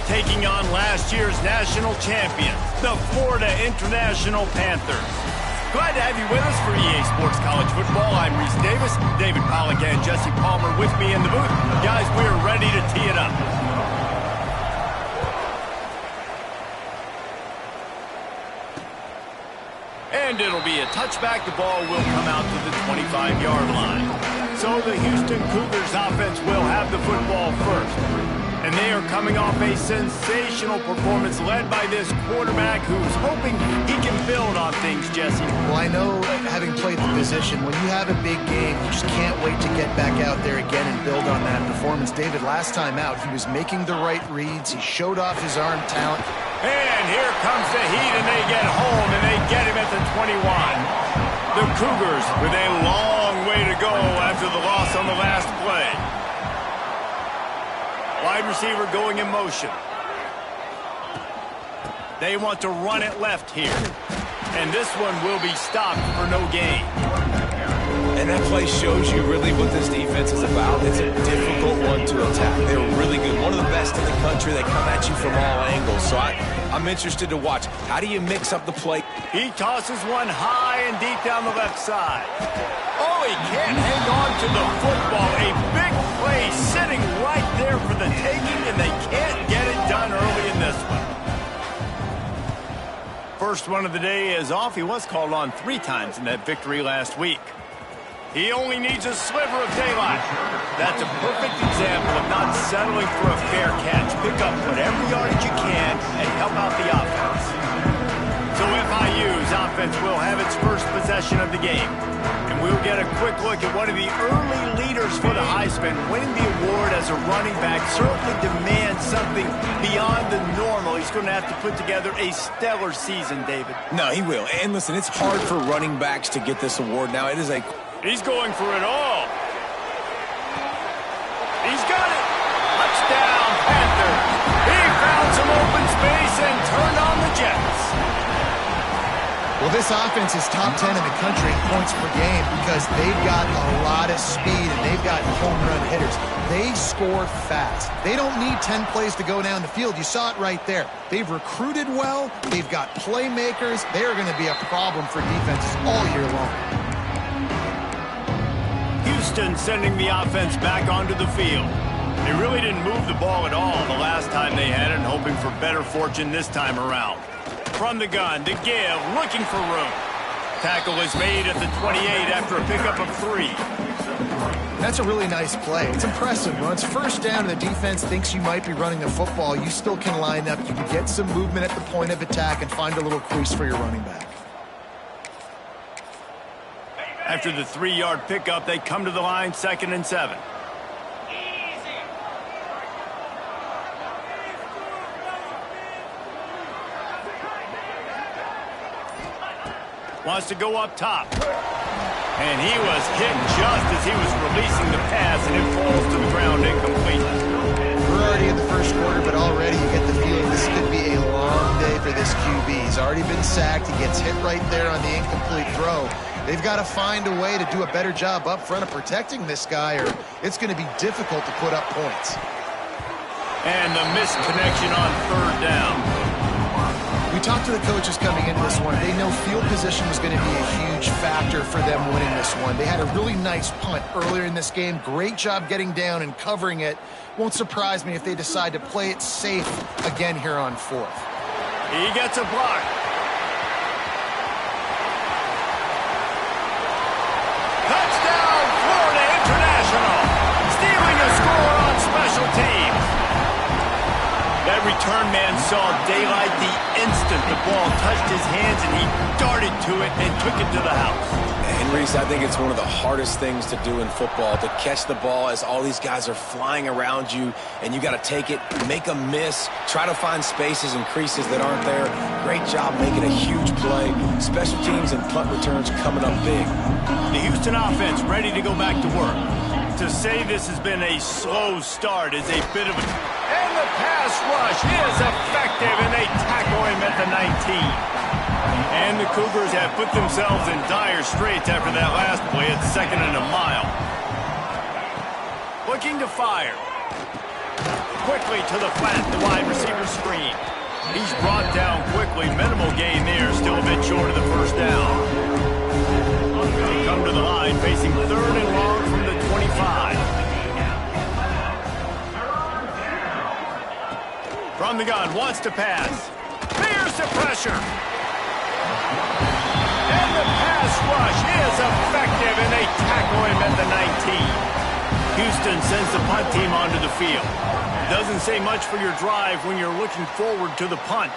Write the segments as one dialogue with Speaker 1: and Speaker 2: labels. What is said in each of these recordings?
Speaker 1: taking on last year's national champions, the Florida International Panthers. Glad to have you with us for EA Sports College Football. I'm Reese Davis, David Pollack and Jesse Palmer with me in the booth. Guys, we are ready to tee it up. And it'll be a touchback. The ball will come out to the 25-yard line. So the Houston Cougars offense will have the football first. And they are coming off a sensational performance led by this quarterback who's hoping he can build on things, Jesse.
Speaker 2: Well, I know, having played the position, when you have a big game, you just can't wait to get back out there again and build on that performance. David, last time out, he was making the right reads. He showed off his arm talent.
Speaker 1: And here comes the heat, and they get home, and they get him at the 21. The Cougars with a long way to go after the loss on the last play. Wide receiver going in motion. They want to run it left here. And this one will be stopped for no gain.
Speaker 3: And that play shows you really what this defense is about. It's a difficult one to attack. They're really good. One of the best in the country. They come at you from all angles. So I'm interested to watch. How do you mix up the play?
Speaker 1: He tosses one high and deep down the left side. Oh, he can't hang on to the football. A big play sitting right there for the taking, and they can't get it done early in this one. First one of the day is off. He was called on 3 times in that victory last week. He only needs a sliver of daylight. That's a perfect example of not settling for a fair catch. Pick up whatever yardage you can and help out the offense. So FIU's offense will have its first possession of the game. And we'll get a quick look at one of the early leaders for the Heisman. Winning the award as a running back certainly demands something beyond the normal. He's going to have to put together a stellar season, David.
Speaker 3: No, he will. And listen, it's hard for running backs to get this award now. It is a...
Speaker 1: He's going for it all. He's got it. Touchdown, Panthers. He found some open space and turned on the Jets.
Speaker 2: Well, this offense is top 10 in the country in points per game because they've got a lot of speed and they've got home run hitters. They score fast. They don't need 10 plays to go down the field. You saw it right there. They've recruited well. They've got playmakers. They are going to be a problem for defenses all year long.
Speaker 1: Houston sending the offense back onto the field. They really didn't move the ball at all the last time they had it, and hoping for better fortune this time around. From the gun to give, looking for room. Tackle is made at the 28 after a pickup of 3.
Speaker 2: That's a really nice play. It's impressive. When it's first down and the defense thinks you might be running the football, you still can line up. You can get some movement at the point of attack and find a little crease for your running back.
Speaker 1: After the 3-yard pickup, they come to the line, 2nd and 7. Wants to go up top. And he was hit just as he was releasing the pass, and it falls to the ground incomplete.
Speaker 2: We're already in the first quarter, but already you get the feeling this could be a long day for this QB. He's already been sacked. He gets hit right there on the incomplete throw. They've got to find a way to do a better job up front of protecting this guy, or it's going to be difficult to put up points.
Speaker 1: And the missed connection on 3rd down.
Speaker 2: We talked to the coaches coming into this one. They know field position was going to be a huge factor for them winning this one. They had a really nice punt earlier in this game. Great job getting down and covering it. Won't surprise me if they decide to play it safe again here on 4th.
Speaker 1: He gets a block. Touchdown, Florida International. Stealing a score on special teams. That return man saw daylight the instant the ball touched his hands, and he darted to it and took it to the house.
Speaker 3: And Reese, I think it's one of the hardest things to do in football, to catch the ball as all these guys are flying around you, and you got to take it, make a miss, try to find spaces and creases that aren't there. Great job making a huge play. Special teams and punt returns coming up big.
Speaker 1: The Houston offense ready to go back to work. To say this has been a slow start is a bit of a... And the pass rush is effective, and they tackle him at the 19. And the Cougars have put themselves in dire straits after that last play at 2nd and a mile. Looking to fire. quickly to the flat, the wide receiver screen. He's brought down quickly. Minimal gain there, still a bit short of the first down. He'll come to the line, facing 3rd and long from the 25. From the gun, wants to pass. Fears the pressure. And the pass rush is effective, and they tackle him at the 19. Houston sends the punt team onto the field. Doesn't say much for your drive when you're looking forward to the punt.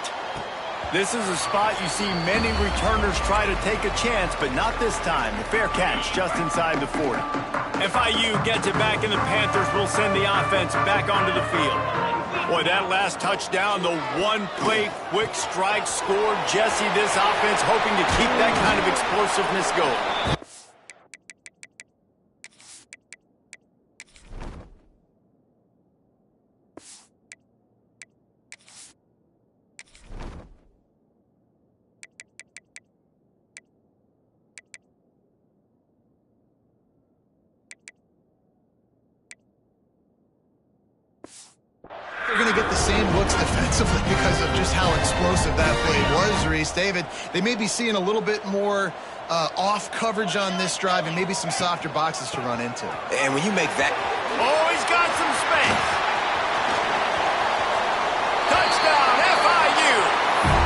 Speaker 1: This is a spot you see many returners try to take a chance, but not this time. The fair catch just inside the 40. FIU gets it back, and the Panthers will send the offense back onto the field. Boy, that last touchdown, the one-play quick strike scored Jesse. This offense hoping to keep that kind of explosiveness going.
Speaker 2: They're going to get the same looks defensively because of just how explosive that play was, Reese. David, they may be seeing a little bit more off coverage on this drive and maybe some softer boxes to run into.
Speaker 3: And when you make that...
Speaker 1: Oh, he's got some space. Touchdown, FIU.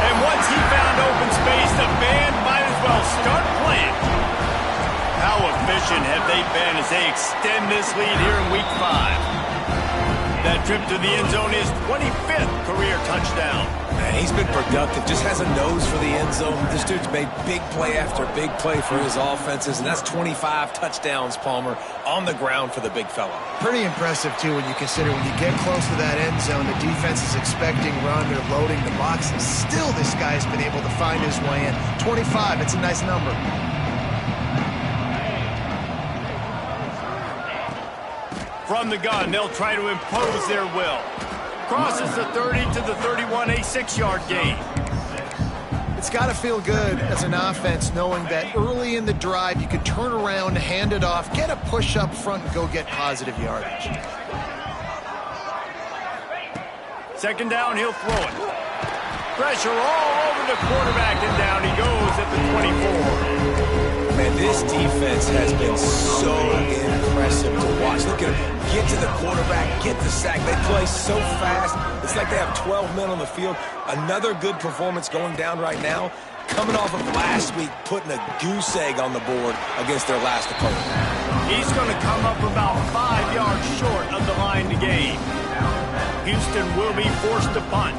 Speaker 1: And once he found open space, the band might as well start playing. How efficient have they been as they extend this lead here in Week 5? That trip to the end zone is 25th career touchdown.
Speaker 3: Man, he's been productive, just has a nose for the end zone. This dude's made big play after big play for his offenses, and that's 25 touchdowns, Palmer, on the ground for the big fella.
Speaker 2: Pretty impressive, too, when you consider when you get close to that end zone, the defense is expecting run, they're loading the boxes. Still, this guy's been able to find his way in. 25, it's a nice number.
Speaker 1: From the gun, they'll try to impose their will. Crosses the 30 to the 31, a 6-yard gain.
Speaker 2: It's got to feel good as an offense knowing that early in the drive you can turn around, hand it off, get a push up front, and go get positive yardage.
Speaker 1: 2nd down, he'll throw it. Pressure all over the quarterback, and down he goes at the 24.
Speaker 3: Man, this defense has been so impressive to watch. Look at them get to the quarterback, get the sack. They play so fast. It's like they have 12 men on the field. Another good performance going down right now. Coming off of last week, putting a goose egg on the board against their last opponent.
Speaker 1: He's going to come up about 5 yards short of the line to gain. Houston will be forced to punt.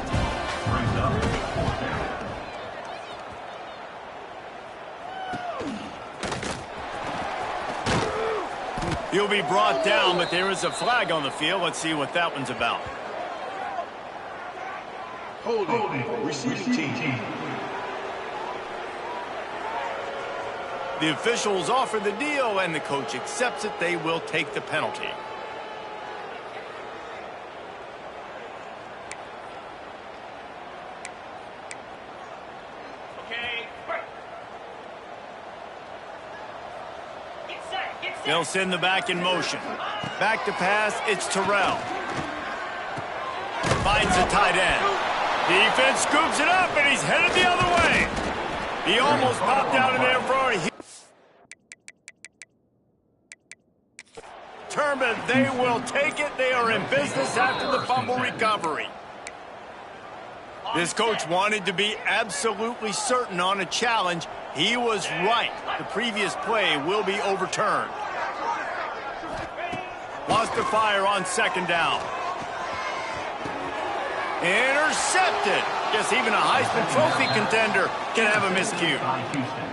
Speaker 1: He'll be brought down, but there is a flag on the field. Let's see what that one's about.
Speaker 4: Holding, receiving team.
Speaker 1: The officials offer the deal, and the coach accepts it. They will take the penalty. They'll send the back in motion. Back to pass, it's Terrell. Finds the tight end. Defense scoops it up, and he's headed the other way. He almost popped out of there for a Turban, they will take it. They are in business after the fumble recovery. This coach wanted to be absolutely certain on a challenge. He was right. The previous play will be overturned. Wants to fire on 2nd down. Intercepted. Guess even a Heisman Trophy contender can have a miscue.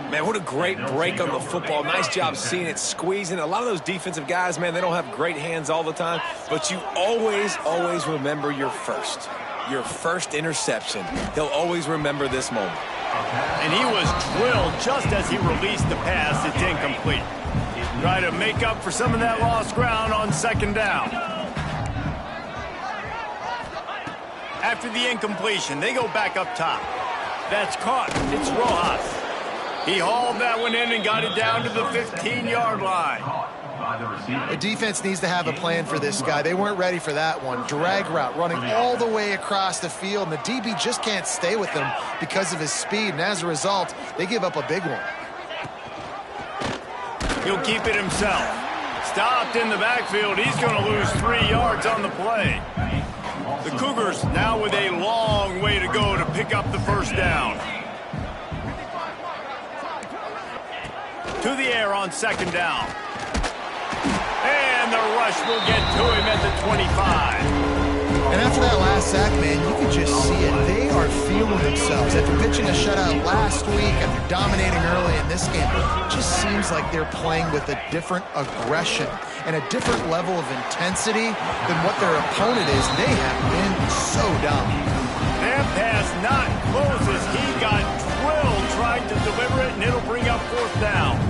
Speaker 3: Man, what a great break on the football. Nice job seeing it, squeezing. A lot of those defensive guys, man, they don't have great hands all the time, but you always, always remember your first interception. He'll always remember this moment.
Speaker 1: And he was drilled just as he released the pass. It's incomplete. Try to make up for some of that lost ground on 2nd down. After the incompletion, they go back up top. That's caught. It's Rojas. He hauled that one in and got it down to the 15-yard line.
Speaker 2: The defense needs to have a plan for this guy. They weren't ready for that one. Drag route, running all the way across the field, and the DB just can't stay with him because of his speed, and as a result, they give up a big one.
Speaker 1: He'll keep it himself. Stopped in the backfield. He's going to lose 3 yards on the play. The Cougars now with a long way to go to pick up the first down. To the air on second down. And the rush will get to him at the 25.
Speaker 2: And after that last sack, man, you can just see it. They are feeling themselves. After pitching a shutout last week, after dominating early in this game, it just seems like they're playing with a different aggression and a different level of intensity than what their opponent is. They have been so dominant.
Speaker 1: That pass not close as he got drilled trying to deliver it, and it'll bring up fourth down.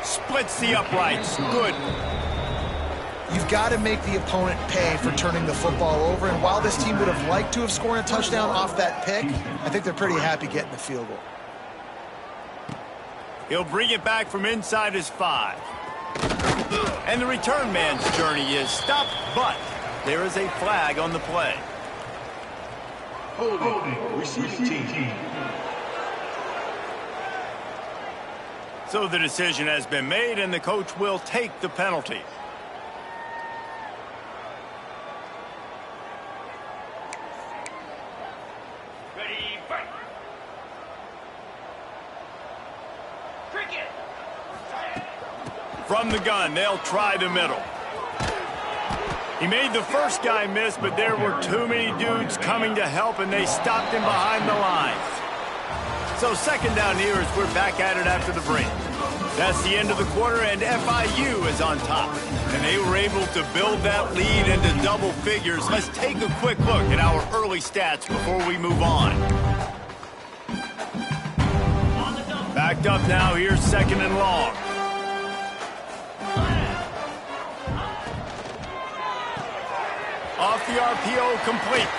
Speaker 1: Splits the uprights. Good.
Speaker 2: You've got to make the opponent pay for turning the football over, and while this team would have liked to have scored a touchdown off that pick, I think they're pretty happy getting the field goal.
Speaker 1: He'll bring it back from inside his 5. And the return man's journey is stopped, but there is a flag on the play.
Speaker 4: Holding, receiving team.
Speaker 1: So the decision has been made, and the coach will take the penalty. From the gun, they'll try the middle. He made the first guy miss, but there were too many dudes coming to help, and they stopped him behind the lines. So second down here as we're back at it after the break. That's the end of the quarter, and FIU is on top. And they were able to build that lead into double figures. Let's take a quick look at our early stats before we move on. Backed up now, here's second and long. Off the RPO, complete.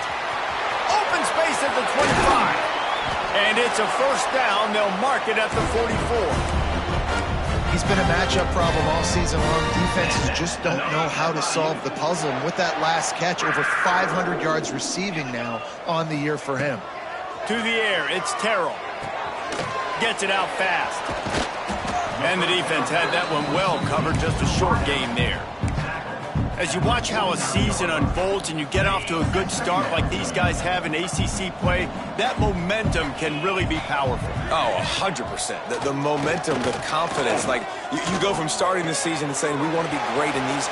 Speaker 1: Open space at the 25. And it's a first down. They'll mark it at the 44.
Speaker 2: He's been a matchup problem all season long. Defenses just don't know how to solve the puzzle. And with that last catch, over 500 yards receiving now on the year for him.
Speaker 1: To the air, it's Terrell. Gets it out fast. And the defense had that one well covered, just a short gain there. As you watch how a season unfolds and you get off to a good start like these guys have in ACC play, that momentum can really be powerful.
Speaker 3: Oh, 100%. The momentum, the confidence. Like, you go from starting the season and saying, we want to be great in these.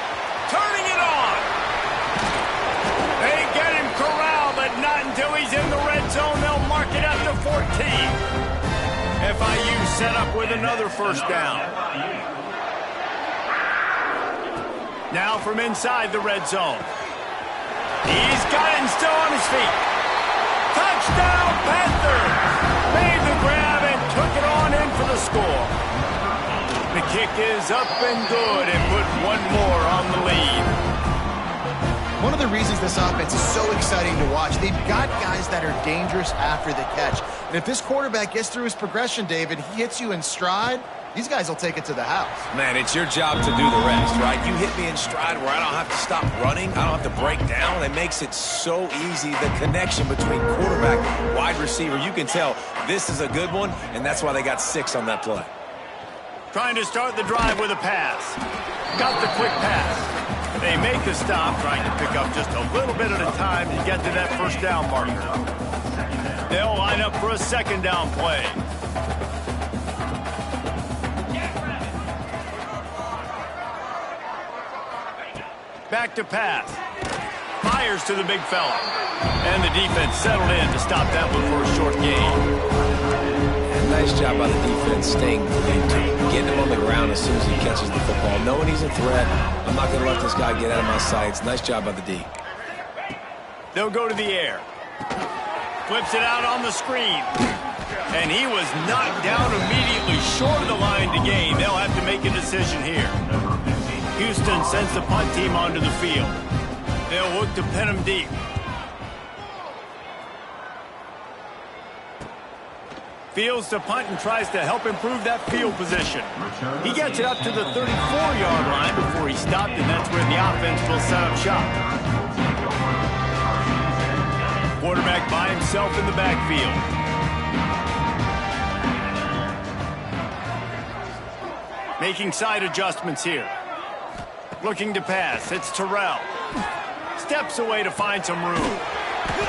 Speaker 1: Turning it on! They get him corralled, but not until he's in the red zone. They'll mark it at the 14. FIU set up with another first down. Now from inside the red zone. He's got it and still on his feet. Touchdown, Panthers! Made the grab and took it on in for the score. The kick is up and good and put one more on the lead.
Speaker 2: One of the reasons this offense is so exciting to watch, they've got guys that are dangerous after the catch. And if this quarterback gets through his progression, David, he hits you in stride, these guys will take it to the house.
Speaker 3: Man, it's your job to do the rest, right? You hit me in stride where I don't have to stop running. I don't have to break down. It makes it so easy. The connection between quarterback, wide receiver, you can tell this is a good one, and that's why they got 6 on that play.
Speaker 1: Trying to start the drive with a pass. Got the quick pass. They make the stop, trying to pick up just a little bit at a time to get to that first down marker. They'll line up for a second down play. Back to pass. Fires to the big fella. And the defense settled in to stop that one for a short gain.
Speaker 3: And nice job by the defense staying clean, getting him on the ground as soon as he catches the football. Knowing he's a threat, I'm not going to let this guy get out of my sights. Nice job by the D.
Speaker 1: They'll go to the air. Flips it out on the screen. And he was knocked down immediately short of the line to gain. They'll have to make a decision here. Houston sends the punt team onto the field. They'll look to pin him deep. Fields to punt and tries to help improve that field position. He gets it up to the 34-yard line before he stopped, and that's where the offense will set up shop. Quarterback by himself in the backfield. Making side adjustments here. Looking to pass. It's Terrell. Steps away to find some room.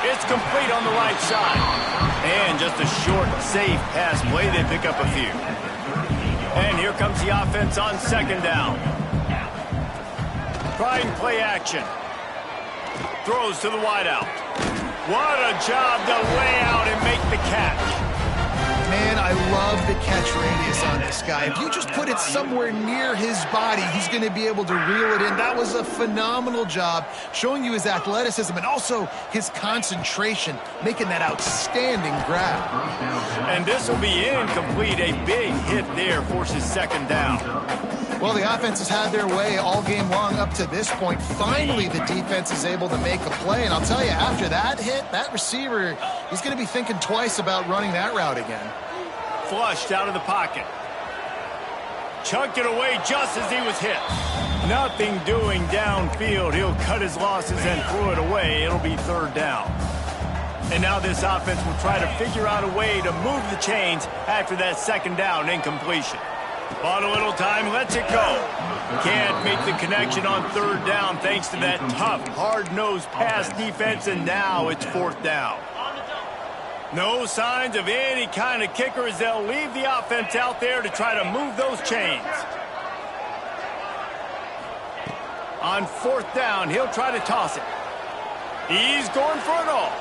Speaker 1: It's complete on the right side. And just a short, safe pass play. They pick up a few. And here comes the offense on second down. Trying play action. Throws to the wideout. What a job to lay out and make the catch.
Speaker 2: Man, I love the catch radius on this guy. If you just put it somewhere near his body, he's going to be able to reel it in. That was a phenomenal job, showing you his athleticism and also his concentration, making that outstanding grab.
Speaker 1: And this will be incomplete. A big hit there forces second down.
Speaker 2: Well, the offense has had their way all game long up to this point. Finally, the defense is able to make a play. And I'll tell you, after that hit, that receiver, he's going to be thinking twice about running that route again.
Speaker 1: Flushed out of the pocket. Chucked it away just as he was hit. Nothing doing downfield. He'll cut his losses and throw it away. It'll be third down. And now this offense will try to figure out a way to move the chains after that second down incompletion. Bought a little time, lets it go. Can't make the connection on third down thanks to that tough, hard-nosed pass defense, and now it's fourth down. No signs of any kind of kicker as they'll leave the offense out there to try to move those chains. On fourth down, he'll try to toss it. He's going for it all.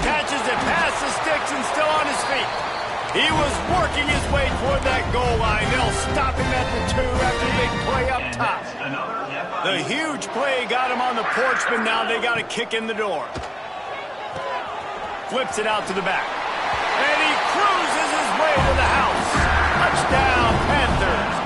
Speaker 1: Catches it past the sticks and still on his feet. He was working his way toward that goal line. They'll stop him at the 2 after the big play up top. The huge play got him on the porch, but now they got a kick in the door. Flips it out to the back. And he cruises his way to the house. Touchdown, Panthers.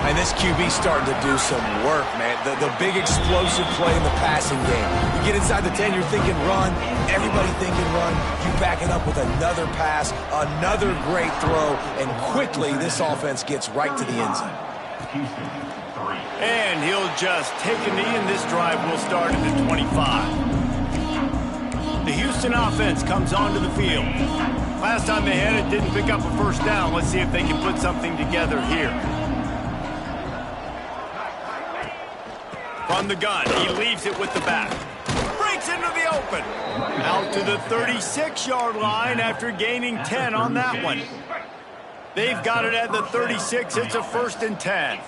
Speaker 3: And this QB's starting to do some work, man. The big explosive play in the passing game. You get inside the 10, you're thinking run. Everybody thinking run. You back it up with another pass, another great throw, and quickly this offense gets right to the end zone.
Speaker 1: And he'll just take a knee, and this drive will start at the 25. The Houston offense comes onto the field. Last time they had it, didn't pick up a first down. Let's see if they can put something together here. From the gun, he leaves it with the back. Breaks into the open. Out to the 36-yard line after gaining 10 on that one. They've got it at the 36. It's a 1st and 10.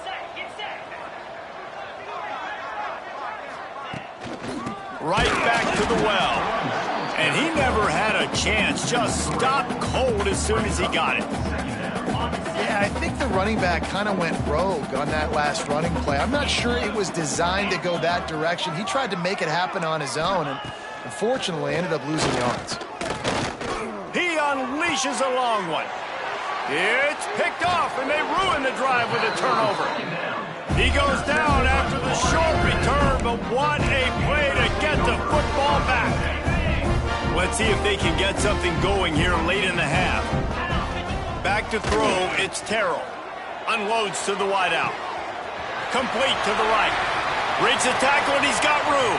Speaker 1: Right back to the well. And he never had a chance. Just stopped cold as soon as he got it.
Speaker 2: Yeah, I think the running back kind of went rogue on that last running play. I'm not sure it was designed to go that direction. He tried to make it happen on his own, and unfortunately ended up losing yards.
Speaker 1: He unleashes a long one. It's picked off, and they ruin the drive with a turnover. He goes down after the short return, but what a play to get the football back. Let's see if they can get something going here late in the half. Back to throw, it's Terrell. Unloads to the wideout. Complete to the right. Breaks the tackle, and he's got room.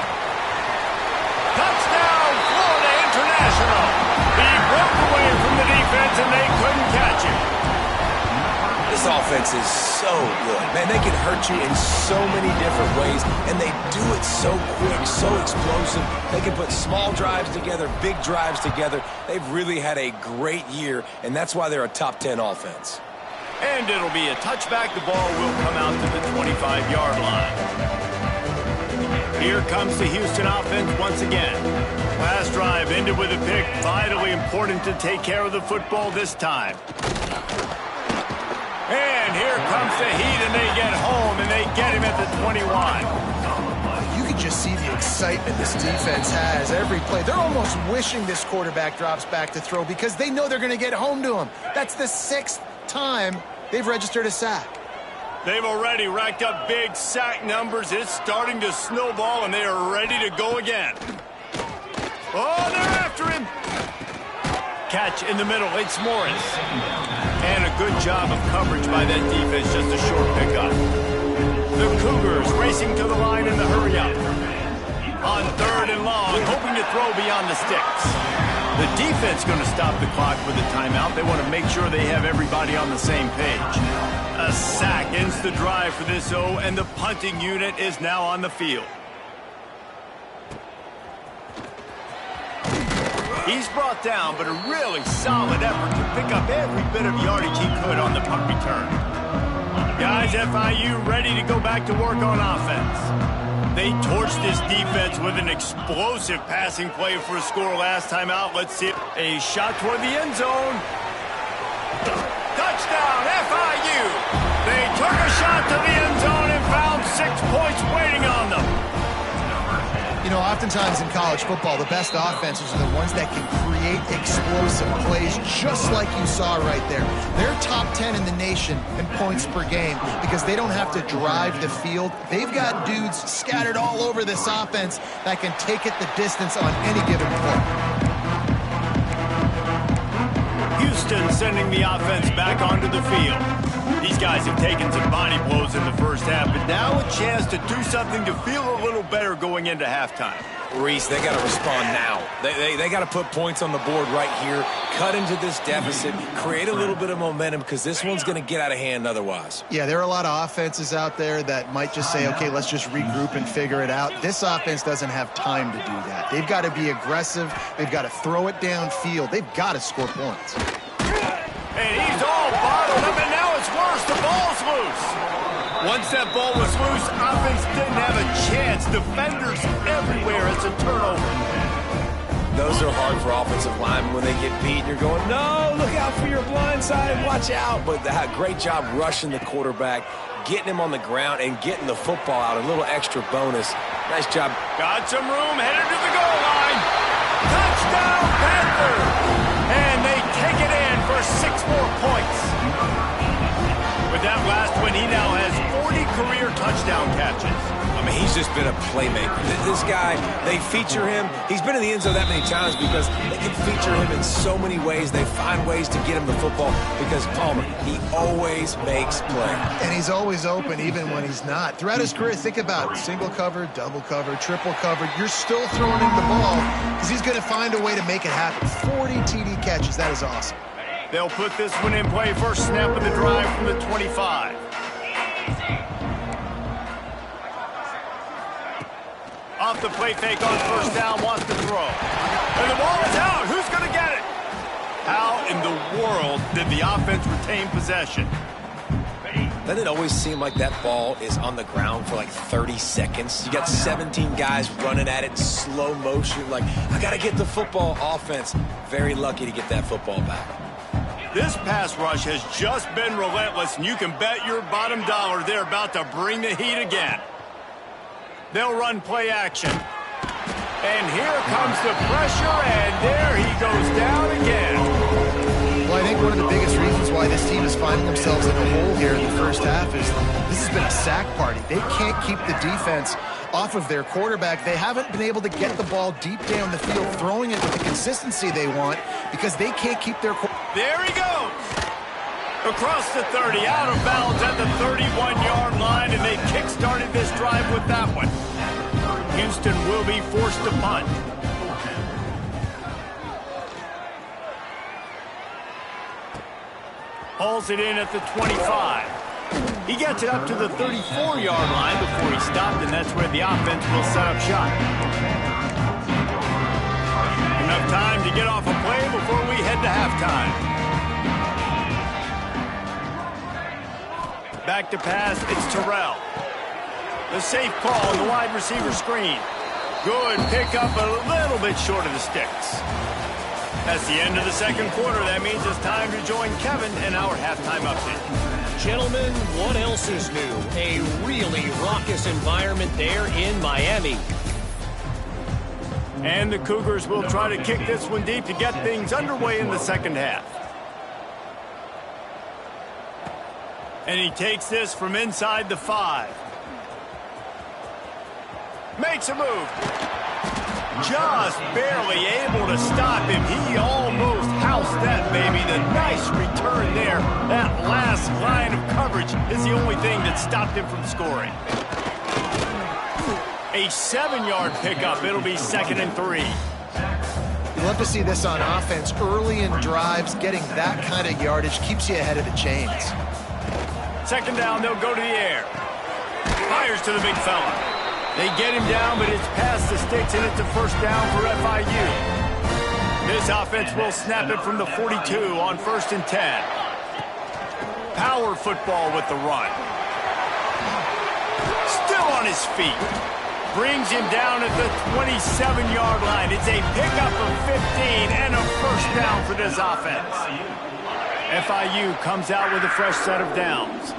Speaker 1: Touchdown, Florida International. He broke away from the defense, and they couldn't catch him.
Speaker 3: This offense is so good. Man, they can hurt you in so many different ways, and they do it so quick, so explosive. They can put small drives together, big drives together. They've really had a great year, and that's why they're a top 10 offense.
Speaker 1: And it'll be a touchback. The ball will come out to the 25-yard line. Here comes the Houston offense once again. Last drive ended with a pick. Vitally important to take care of the football this time. And here comes the heat, and they get home, and they get him at the 21.
Speaker 2: You can just see the excitement this defense has every play. They're almost wishing this quarterback drops back to throw because they know they're going to get home to him. That's the 6th time they've registered a sack.
Speaker 1: They've already racked up big sack numbers. It's starting to snowball, and they are ready to go again. Oh, they're after him. catch in the middle. It's Morris. And a good job of coverage by that defense, just a short pickup. The Cougars racing to the line in the hurry-up. On 3rd and long, hoping to throw beyond the sticks. The defense going to stop the clock with a timeout. They want to make sure they have everybody on the same page. A sack ends the drive for this O, and the punting unit is now on the field. He's brought down, but a really solid effort to pick up every bit of yardage he could on the punt return. Guys, FIU ready to go back to work on offense. They torched this defense with an explosive passing play for a score last time out. Let's see it. A shot toward the end zone. Touchdown, FIU! They took a shot to the end zone and found 6 points waiting on them.
Speaker 2: You know, oftentimes in college football, the best offenses are the ones that can create explosive plays, just like you saw right there. They're top 10 in the nation in points per game because they don't have to drive the field. They've got dudes scattered all over this offense that can take it the distance on any given play.
Speaker 1: Houston sending the offense back onto the field. These guys have taken some body blows in the first half, but now a chance to do something to feel a little better going into halftime.
Speaker 3: Reese, they got to respond now. They got to put points on the board right here, cut into this deficit, create a little bit of momentum because this one's going to get out of hand otherwise.
Speaker 2: Yeah, there are a lot of offenses out there that might just say, okay, let's just regroup and figure it out. This offense doesn't have time to do that. They've got to be aggressive. They've got to throw it downfield. They've got to score points.
Speaker 1: And he's all bottled up, and now it's worse. The ball's loose. Once that ball was loose, offense didn't have a chance. Defenders everywhere. It's a turnover.
Speaker 3: Those are hard for offensive linemen when they get beat. You're going, no, look out for your blind side. Watch out. But great job rushing the quarterback, getting him on the ground, and getting the football out. A little extra bonus. Nice job.
Speaker 1: Got some room, headed to the goal line. Touchdown, Panthers! And they take it in for 6 more points. With that last one, he now has 40 career touchdown catches.
Speaker 3: I mean, he's just been a playmaker. This guy, they feature him. He's been in the end zone that many times because they can feature him in so many ways. They find ways to get him the football because Palmer, he always makes play.
Speaker 2: And he's always open even when he's not. Throughout his career, think about single cover, double cover, triple cover. You're still throwing him the ball because he's going to find a way to make it happen. 40 TD catches. That is awesome.
Speaker 1: They'll put this one in play. First snap of the drive from the 25. Off the play fake on first down, wants to throw. And the ball is out. Who's going to get it? How in the world did the offense retain possession?
Speaker 3: Doesn't it always seem like that ball is on the ground for like 30 seconds? You got 17 guys running at it, slow motion. Like, I got to get the football. Offense, very lucky to get that football back.
Speaker 1: This pass rush has just been relentless, and you can bet your bottom dollar they're about to bring the heat again. They'll run play action. And here comes the pressure, and there he goes down again.
Speaker 2: Well, I think one of the biggest reasons why this team is finding themselves in a hole here in the first half is this has been a sack party. They can't keep the defense off of their quarterback. They haven't been able to get the ball deep down the field, throwing it with the consistency they want because they can't keep their quarterback.
Speaker 1: There he goes. Across the 30, out of bounds at the 31-yard line, and they kick-started this drive with that one. Houston will be forced to punt. Hauls it in at the 25. He gets it up to the 34-yard line before he stopped, and that's where the offense will set up shop. Enough time to get off a play before we head to halftime. Back to pass, it's Terrell. The safe call on the wide receiver screen. Good pickup, a little bit short of the sticks. That's the end of the second quarter. That means it's time to join Kevin in our halftime update.
Speaker 5: Gentlemen, what else is new? A really raucous environment there in Miami.
Speaker 1: And the Cougars will try to kick this one deep to get things underway in the second half. And he takes this from inside the 5. Makes a move. Just barely able to stop him. He almost howled Almost that, baby. The nice return there. That last line of coverage is the only thing that stopped him from scoring. A 7-yard pickup. It'll be 2nd and 3.
Speaker 2: You love to see this on offense. Early in drives, getting that kind of yardage keeps you ahead of the chains.
Speaker 1: 2nd down, they'll go to the air. Fires to the big fella. They get him down, but it's past the sticks, and it's a 1st down for FIU. This offense will snap it from the 42 on 1st and 10. Power football with the run. Still on his feet. Brings him down at the 27-yard line. It's a pickup of 15 and a 1st down for this offense. FIU comes out with a fresh set of downs.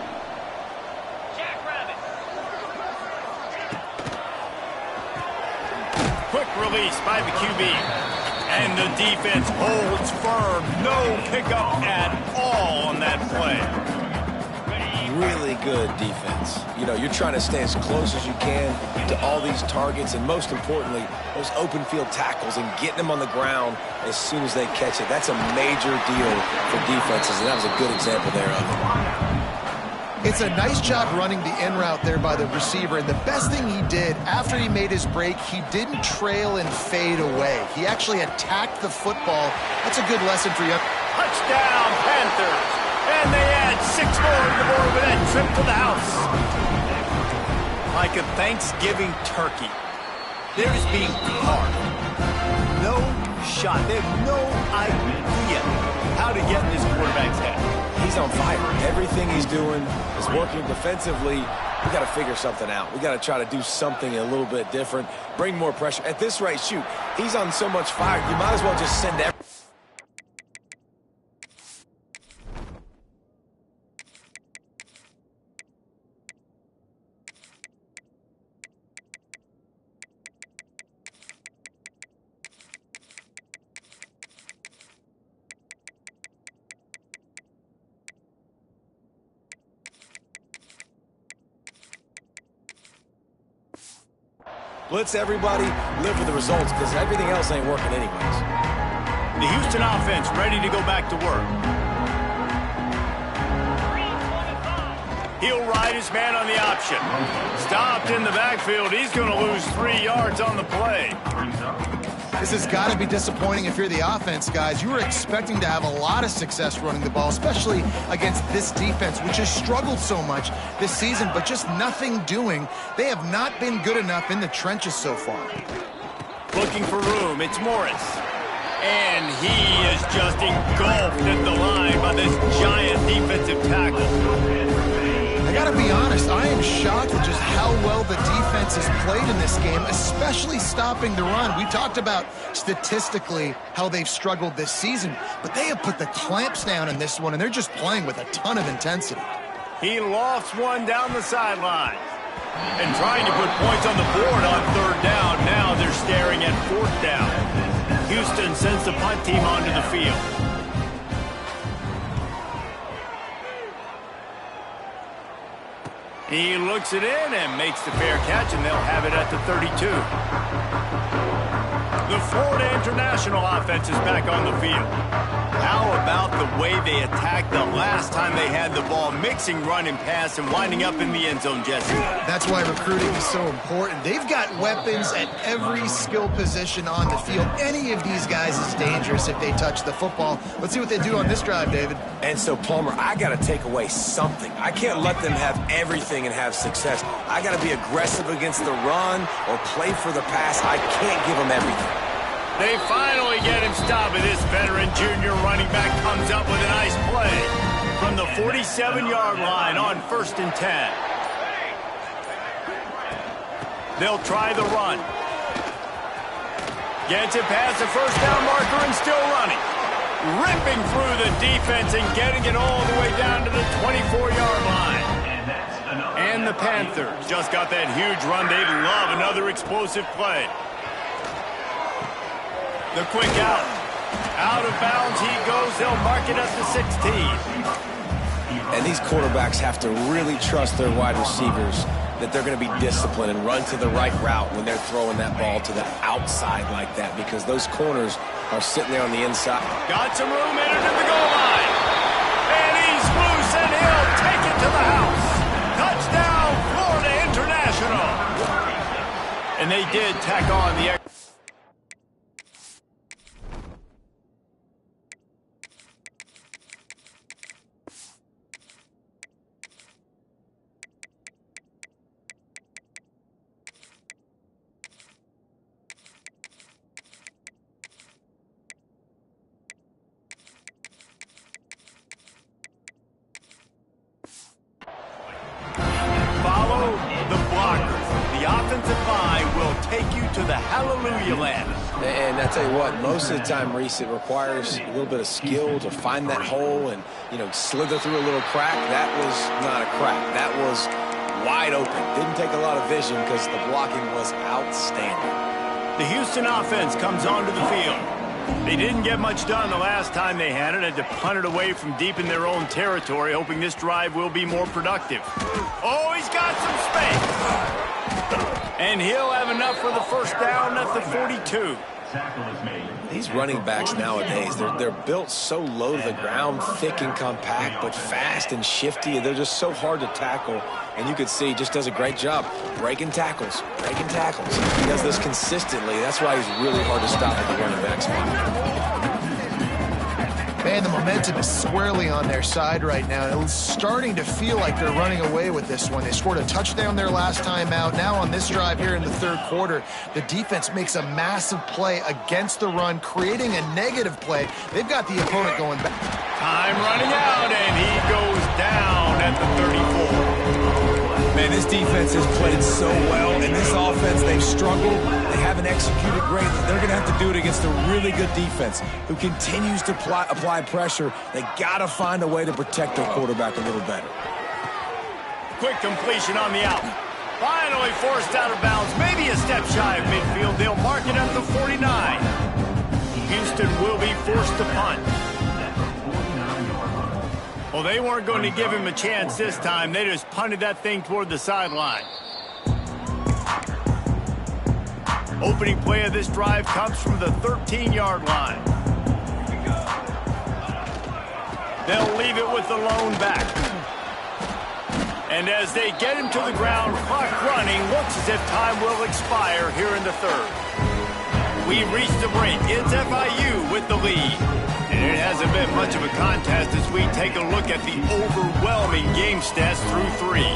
Speaker 1: Quick release by the QB. And the defense holds firm. No pickup at all on that play.
Speaker 3: Really good defense. You know, you're trying to stay as close as you can to all these targets, and most importantly, those open field tackles and getting them on the ground as soon as they catch it. That's a major deal for defenses, and that was a good example there of it.
Speaker 2: It's a nice job running the in route there by the receiver, and the best thing he did after he made his break, he didn't trail and fade away. He actually attacked the football. That's a good lesson for you.
Speaker 1: Touchdown, Panthers! And they add 6 more to the board with that trip to the house. Like a Thanksgiving turkey, they're just being carved. No shot. They have no idea how to get in this quarterback's head.
Speaker 3: He's on fire. Everything he's doing is working defensively. We got to figure something out. We got to try to do something a little bit different, bring more pressure. At this rate, shoot, he's on so much fire, you might as well just send everything. Blitz everybody, live with the results, because everything else ain't working anyways.
Speaker 1: The Houston offense ready to go back to work. He'll ride his man on the option. Stopped in the backfield. He's going to lose 3 yards on the play.
Speaker 2: This has got to be disappointing if you're the offense, guys. You were expecting to have a lot of success running the ball, especially against this defense, which has struggled so much this season, but just nothing doing. They have not been good enough in the trenches so far.
Speaker 1: Looking for room. It's Morris. And he is just engulfed at the line by this giant defensive tackle.
Speaker 2: I gotta be honest, I am shocked at just how well the defense has played in this game, especially stopping the run. We talked about statistically how they've struggled this season, but they have put the clamps down in this one, and they're just playing with a ton of intensity.
Speaker 1: He lofts one down the sideline. And trying to put points on the board on 3rd down. Now they're staring at 4th down. Houston sends the punt team onto the field. He looks it in and makes the fair catch, and they'll have it at the 32. The Florida International offense is back on the field. How about the way they attacked the last time they had the ball, mixing run and pass and winding up in the end zone, Jesse?
Speaker 2: That's why recruiting is so important. They've got weapons at every skill position on the field. Any of these guys is dangerous if they touch the football. Let's see what they do on this drive, David.
Speaker 3: And so, Palmer, I got to take away something. I can't let them have everything and have success. I got to be aggressive against the run or play for the pass. I can't give them everything.
Speaker 1: They finally get him stopped, and this veteran junior running back comes up with a nice play from the 47-yard line on 1st and 10. They'll try the run. Gets it past the 1st down marker and still running. Ripping through the defense and getting it all the way down to the 24-yard line. And the Panthers just got that huge run. They love another explosive play. The quick out. Out of bounds he goes. They'll mark it at the 16.
Speaker 3: And these quarterbacks have to really trust their wide receivers that they're going to be disciplined and run to the right route when they're throwing that ball to the outside like that, because those corners are sitting there on the inside.
Speaker 1: Got some room in it to the goal line. And he's loose, and he'll take it to the house. Touchdown, Florida International. And they did tack on the extra. Follow the blockers. The offensive line will take you to the hallelujah land.
Speaker 3: And I tell you what, most of the time, Reese, it requires a little bit of skill to find that hole and, slither through a little crack. That was not a crack. That was wide open. Didn't take a lot of vision because the blocking was outstanding.
Speaker 1: The Houston offense comes onto the field. They didn't get much done the last time they had it. Had to punt it away from deep in their own territory, hoping this drive will be more productive. Oh, he's got some space. And he'll have enough for the first down at the 42.
Speaker 3: These running backs nowadays, they're built so low to the ground, thick and compact, but fast and shifty. They're just so hard to tackle. And you can see he just does a great job breaking tackles, breaking tackles. He does this consistently. That's why he's really hard to stop at the running back spot.
Speaker 2: Man, the momentum is squarely on their side right now. It's starting to feel like they're running away with this one. They scored a touchdown their last time out. Now on this drive here in the third quarter, the defense makes a massive play against the run, creating a negative play. They've got the opponent going back.
Speaker 1: Time running out, and he goes down at the 34.
Speaker 3: Man, this defense has played so well, and this offense, they've struggled. They haven't executed great. They're going to have to do it against a really good defense who continues to apply pressure. They got to find a way to protect their quarterback a little better.
Speaker 1: Quick completion on the out. Finally forced out of bounds. Maybe a step shy of midfield. They'll mark it at the 49. Houston will be forced to punt. Well, they weren't going to give him a chance this time. They just punted that thing toward the sideline. Opening play of this drive comes from the 13-yard line. They'll leave it with the lone back. And as they get him to the ground, clock running, looks as if time will expire here in the third. We reach the break. It's FIU with the lead. And it hasn't been much of a contest as we take a look at the overwhelming game stats through three.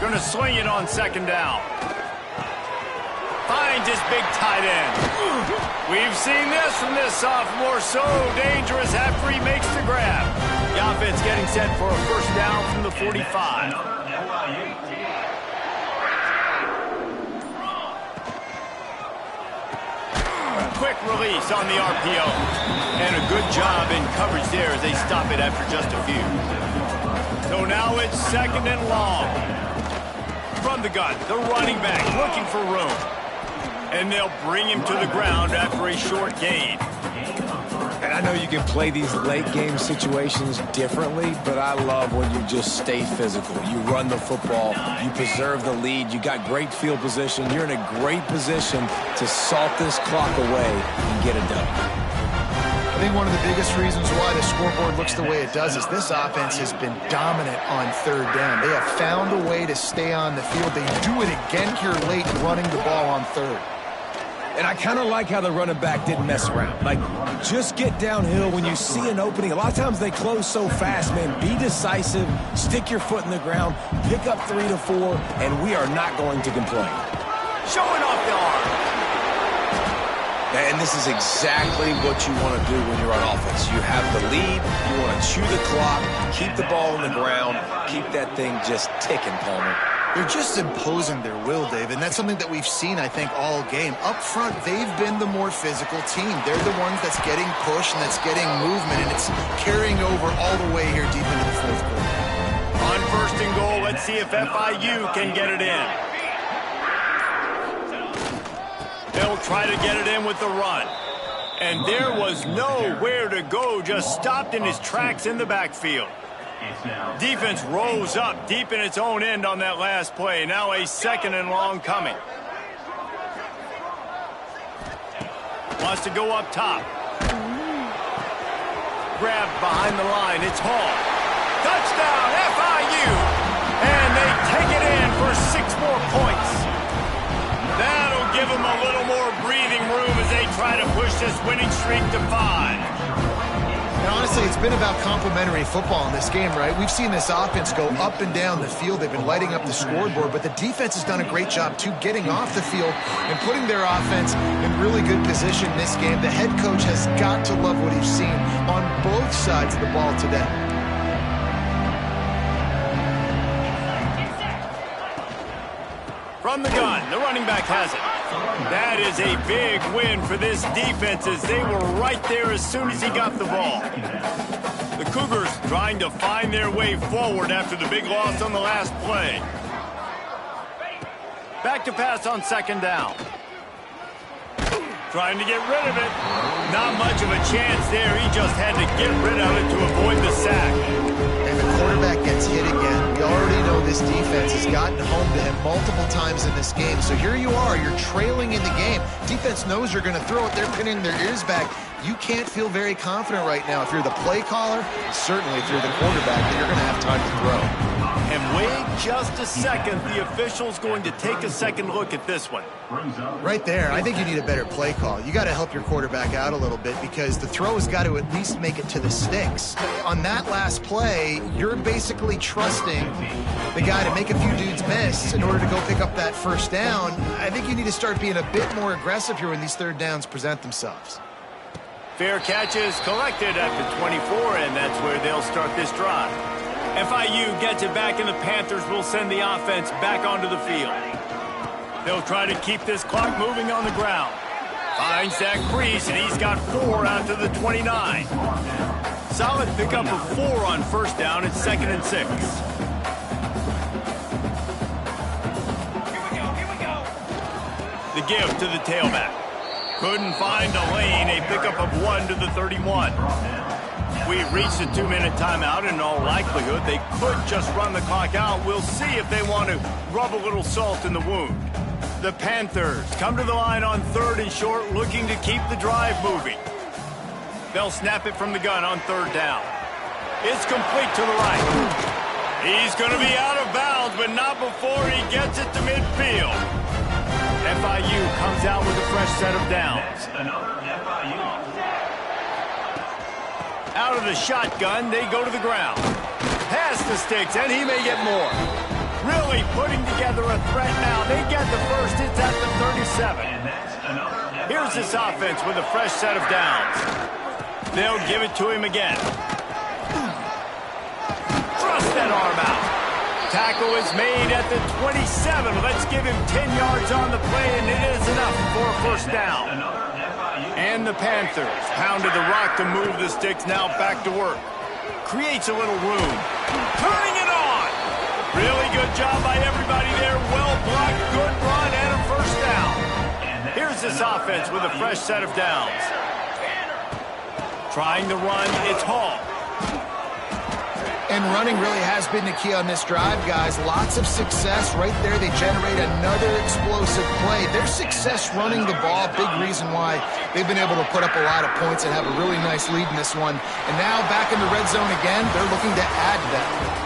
Speaker 1: Gonna swing it on second down. Finds his big tight end. We've seen this from this sophomore. So dangerous after he makes the grab. The offense getting set for a first down from the 45. Quick release on the RPO. And a good job in coverage there as they stop it after just a few. So now it's second and long. From the gun, the running back looking for room. And they'll bring him to the ground after a short gain.
Speaker 3: And I know you can play these late game situations differently, but I love when you just stay physical. You run the football, you preserve the lead, you got great field position, you're in a great position to salt this clock away and get it done.
Speaker 2: I think one of the biggest reasons why the scoreboard looks the way it does is this offense has been dominant on third down. They have found a way to stay on the field. They do it again here late, running the ball on third.
Speaker 3: And I kind of like how the running back didn't mess around. Like, just get downhill when you see an opening. A lot of times they close so fast, man. Be decisive, stick your foot in the ground, pick up 3 to 4, and we are not going to complain.
Speaker 1: Showing off the arm.
Speaker 3: And this is exactly what you want to do when you're on offense. You have the lead, you want to chew the clock, keep the ball on the ground, keep that thing just ticking, Palmer.
Speaker 2: They're just imposing their will, Dave, and that's something that we've seen, I think, all game. Up front, they've been the more physical team. They're the ones that's getting pushed and that's getting movement, and it's carrying over all the way here deep into the fourth quarter.
Speaker 1: On first and goal, let's see if FIU can get it in. They'll try to get it in with the run. And there was nowhere to go, just stopped in his tracks in the backfield. Defense rose up deep in its own end on that last play. Now a 2nd and long coming. Wants to go up top. Grabbed behind the line. It's Hall. Touchdown, FIU! And they take it in for 6 more points. That'll give them a little more breathing room as they try to push this winning streak to 5.
Speaker 2: And honestly, it's been about complementary football in this game, right? We've seen this offense go up and down the field. They've been lighting up the scoreboard, but the defense has done a great job, too, getting off the field and putting their offense in really good position in this game. The head coach has got to love what he's seen on both sides of the ball today.
Speaker 1: From the gun, the running back has it. That is a big win for this defense as they were right there as soon as he got the ball. The Cougars trying to find their way forward after the big loss on the last play. Back to pass on 2nd down. Trying to get rid of it. Not much of a chance there. He just had to get rid of it to avoid the sack.
Speaker 2: And the quarterback gets hit again. We already know this defense has gotten home to him multiple times in this game. So here you are. You're trailing in the game. Defense knows you're going to throw it. They're pinning their ears back. You can't feel very confident right now. If you're the play caller, certainly if you're the quarterback, that you're going to have time to throw.
Speaker 1: And wait just a second. The official's going to take a second look at this one.
Speaker 2: Right there, I think you need a better play call. You got to help your quarterback out a little bit because the throw has got to at least make it to the sticks. On that last play, you're basically trusting the guy to make a few dudes miss in order to go pick up that 1st down. I think you need to start being a bit more aggressive here when these 3rd downs present themselves.
Speaker 1: Fair catch is collected at the 24, and that's where they'll start this drive. FIU gets it back, and the Panthers will send the offense back onto the field. They'll try to keep this clock moving on the ground. Finds Zach Priest, and he's got 4 out to the 29. Solid pickup of 4 on 1st down. It's 2nd and 6. The give to the tailback. Couldn't find a lane. A pickup of 1 to the 31. We've reached a 2-minute timeout. In all likelihood, they could just run the clock out. We'll see if they want to rub a little salt in the wound. The Panthers come to the line on 3rd and short, looking to keep the drive moving. They'll snap it from the gun on 3rd down. It's complete to the right. He's going to be out of bounds, but not before he gets it to midfield. FIU comes out with a fresh set of downs. Out of the shotgun, they go to the ground. Past the sticks, and he may get more. Really putting together a threat now. They get the 1st. It's at the 37. Here's this offense with a fresh set of downs. They'll give it to him again. Thrust that arm out. Tackle is made at the 27. Let's give him 10 yards on the play, and it is enough for a 1st down. And the Panthers pounded the rock to move the sticks, now back to work. Creates a little room. Turning it on! Really good job by everybody there. Well blocked, good run, and a 1st down. Here's this offense with a fresh set of downs. Trying to run, it's Hall.
Speaker 2: And running really has been the key on this drive, guys. Lots of success right there. They generate another explosive play. Their success running the ball, big reason why they've been able to put up a lot of points and have a really nice lead in this one. And now back in the red zone again, they're looking to add to that.